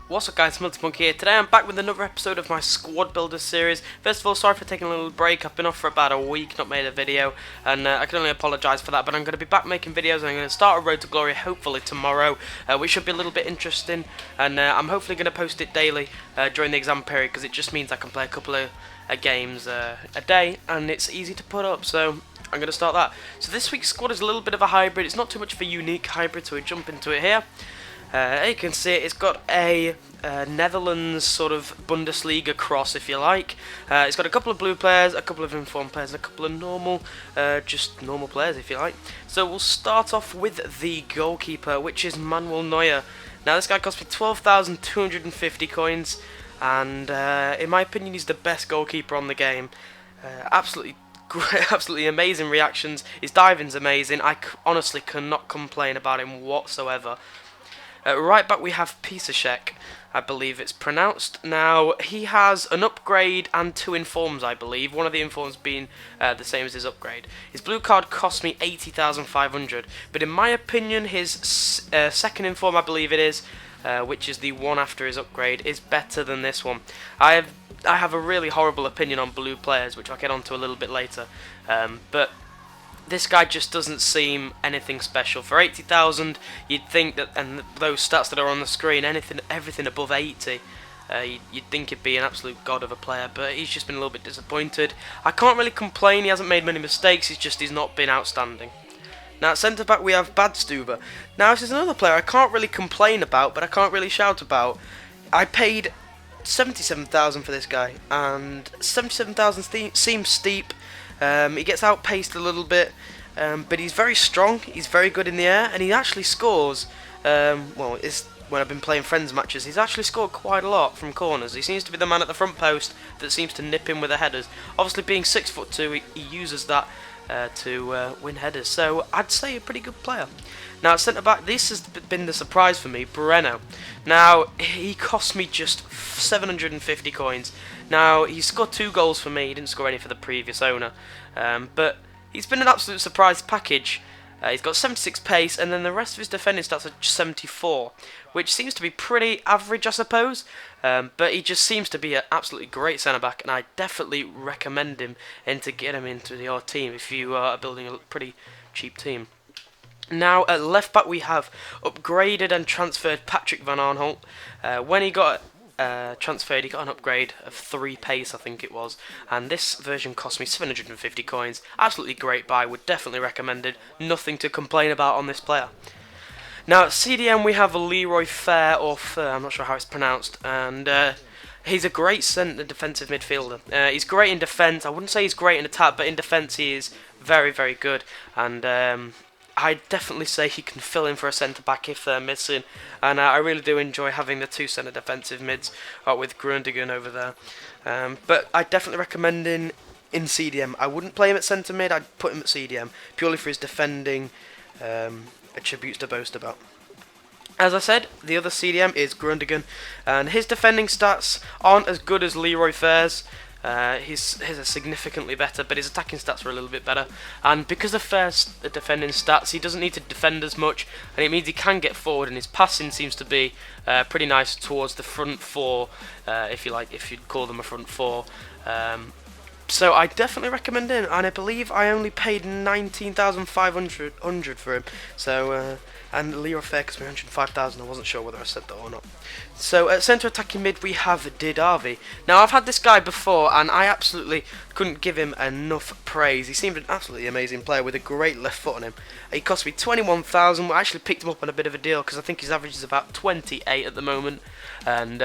What's up guys, Multimonkey here. Today I'm back with another episode of my Squad Builder series. First of all, sorry for taking a little break. I've been off for about a week, not made a video, and I can only apologise for that, but I'm going to be back making videos, and I'm going to start a Road to Glory hopefully tomorrow, which should be a little bit interesting, and I'm hopefully going to post it daily during the exam period, because it just means I can play a couple of games a day, and it's easy to put up, so I'm going to start that. So this week's squad is a little bit of a hybrid. It's not too much of a unique hybrid, so we jump into it here. You can see it's got a Netherlands sort of Bundesliga cross, if you like. It's got a couple of blue players, a couple of informed players, and a couple of normal, just normal players, if you like. So we'll start off with the goalkeeper, which is Manuel Neuer. Now this guy cost me 12,250 coins, and in my opinion, he's the best goalkeeper on the game. Absolutely great, absolutely amazing reactions. His diving's amazing. I honestly cannot complain about him whatsoever. Right back we have Pisashek, I believe it's pronounced. Now, he has an upgrade and 2 informs, I believe. One of the informs being the same as his upgrade. His blue card cost me 80,500, but in my opinion, his second inform, I believe it is, which is the one after his upgrade, is better than this one. I have a really horrible opinion on blue players, which I'll get onto a little bit later, but this guy just doesn't seem anything special. For 80,000, you'd think that, and those stats that are on the screen, everything above 80, you'd think he'd be an absolute god of a player, but he's just been a little bit disappointed. I can't really complain, he hasn't made many mistakes, he's not been outstanding. Now at centre back we have Badstuber. Now this is another player I can't really complain about, but I can't really shout about. I paid 77,000 for this guy, and 77,000 seems steep. He gets outpaced a little bit, but he's very strong, he's very good in the air, and he actually scores, well, when I've been playing friends matches, he's actually scored quite a lot from corners. He seems to be the man at the front post that seems to nip in with the headers. Obviously being 6'2", he uses that to win headers, so I'd say a pretty good player. Now at centre back, this has been the surprise for me, Breno. Now he cost me just 750 coins. Now he scored 2 goals for me, he didn't score any for the previous owner, but he's been an absolute surprise package. He's got 76 pace, and then the rest of his defending stats are 74, which seems to be pretty average, I suppose, but he just seems to be an absolutely great centre-back, and I definitely recommend him and to get him into your team if you are building a pretty cheap team. Now at left back we have upgraded and transferred Patrick van Aanholt. When he got transferred, he got an upgrade of 3 pace, I think it was, and this version cost me 750 coins. Absolutely great buy, would definitely recommend it. Nothing to complain about on this player. Now at CDM we have Leroy Fer, or Fer, I'm not sure how it's pronounced, and he's a great centre defensive midfielder. He's great in defence. I wouldn't say he's great in attack, but in defence he is very, very good, and I definitely say he can fill in for a centre-back if they're missing, and I really do enjoy having the 2 centre defensive mids with Grundigan over there. But I definitely recommend him in CDM. I wouldn't play him at centre mid, I'd put him at CDM, purely for his defending attributes to boast about. As I said, the other CDM is Grundigan, and his defending stats aren't as good as Leroy Fer's. His are significantly better, but his attacking stats are a little bit better. And because of Fer's defending stats, he doesn't need to defend as much, and it means he can get forward, and his passing seems to be pretty nice towards the front 4, if you like, if you'd call them a front 4. So I definitely recommend him, and I believe I only paid 19,500 for him. So and Leroy Fer cost me 105,000. I wasn't sure whether I said that or not. So at centre attacking mid we have Didavi. Now I've had this guy before, and I absolutely couldn't give him enough praise. He seemed an absolutely amazing player with a great left foot on him. He cost me 21,000. I actually picked him up on a bit of a deal because I think his average is about 28 at the moment, and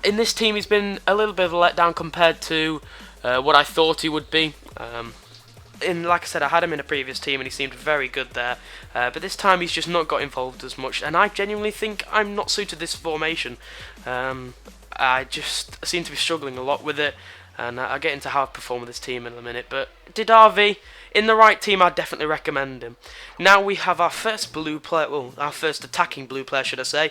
in this team he's been a little bit of a letdown compared to what I thought he would be. Like I said, I had him in a previous team and he seemed very good there, but this time he's just not got involved as much, and I genuinely think I'm not suited to this formation. I just seem to be struggling a lot with it, and I'll get into how I perform with this team in a minute, but Didavi, in the right team, I'd definitely recommend him. Now we have our first blue player, well, our first attacking blue player, should I say,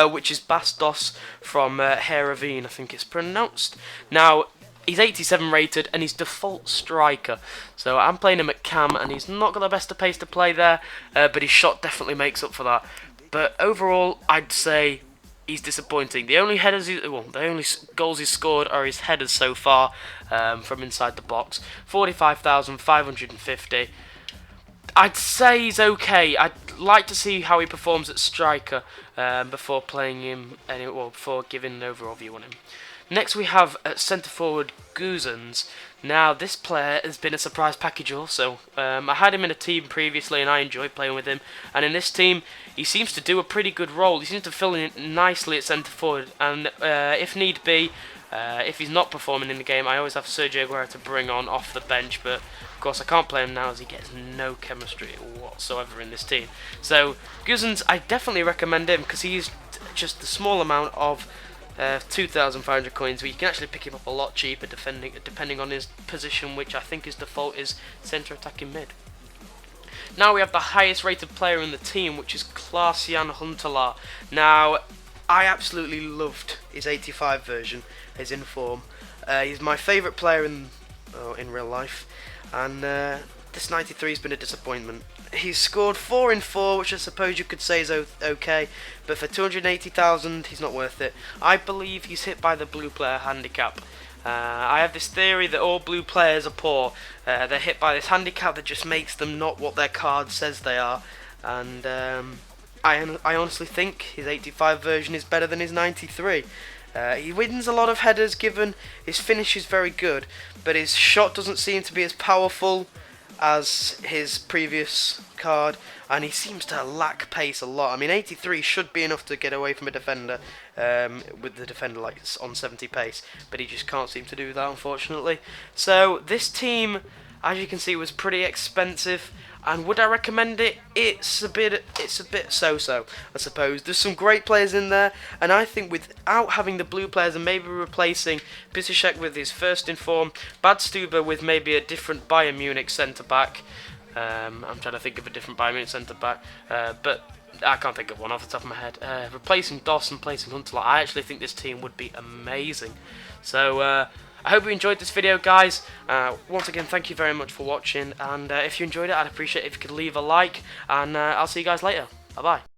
which is Dost from Heerenveen, I think it's pronounced. Now, he's 87 rated, and he's default striker. So I'm playing him at cam, and he's not got the best of pace to play there, but his shot definitely makes up for that. But overall, I'd say he's disappointing. The only headers, the only goals he's scored are his headers so far from inside the box. 45,550. I'd say he's okay. I'd like to see how he performs at striker before playing him, before giving an overall view on him. Next we have centre forward Guzans. Now this player has been a surprise package also. I had him in a team previously and I enjoyed playing with him. And in this team he seems to do a pretty good role. He seems to fill in nicely at centre forward. And if need be, if he's not performing in the game, I always have Sergio Aguero to bring on off the bench. But of course I can't play him now as he gets no chemistry whatsoever in this team. So Guzans, I definitely recommend him because he's just a small amount of 2,500 coins, where you can actually pick him up a lot cheaper depending on his position, which I think his default is centre attacking mid. Now we have the highest rated player in the team, which is Huntelaar. Now I absolutely loved his 85 version, his inform. He's my favourite player in real life, and this 93 has been a disappointment. He's scored 4 in 4, which I suppose you could say is okay, but for 280,000, he's not worth it. I believe he's hit by the blue player handicap. I have this theory that all blue players are poor. They're hit by this handicap that just makes them not what their card says they are, and I honestly think his 85 version is better than his 93. He wins a lot of headers given his finish is very good, but his shot doesn't seem to be as powerful as his previous card, and he seems to lack pace a lot. I mean, 83 should be enough to get away from a defender with the defender like on 70 pace, but he just can't seem to do that, unfortunately. So this team, as you can see, was pretty expensive. And would I recommend it? It's a bit so-so, I suppose. There's some great players in there, and I think without having the blue players and maybe replacing Pisicek with his first in form, Badstuber with maybe a different Bayern Munich centre-back. I'm trying to think of a different Bayern Munich centre-back, but I can't think of one off the top of my head. Replacing Dost and replacing Huntelaar, I actually think this team would be amazing. So, I hope you enjoyed this video, guys. Once again, thank you very much for watching, and if you enjoyed it, I'd appreciate it if you could leave a like, and I'll see you guys later. Bye-bye.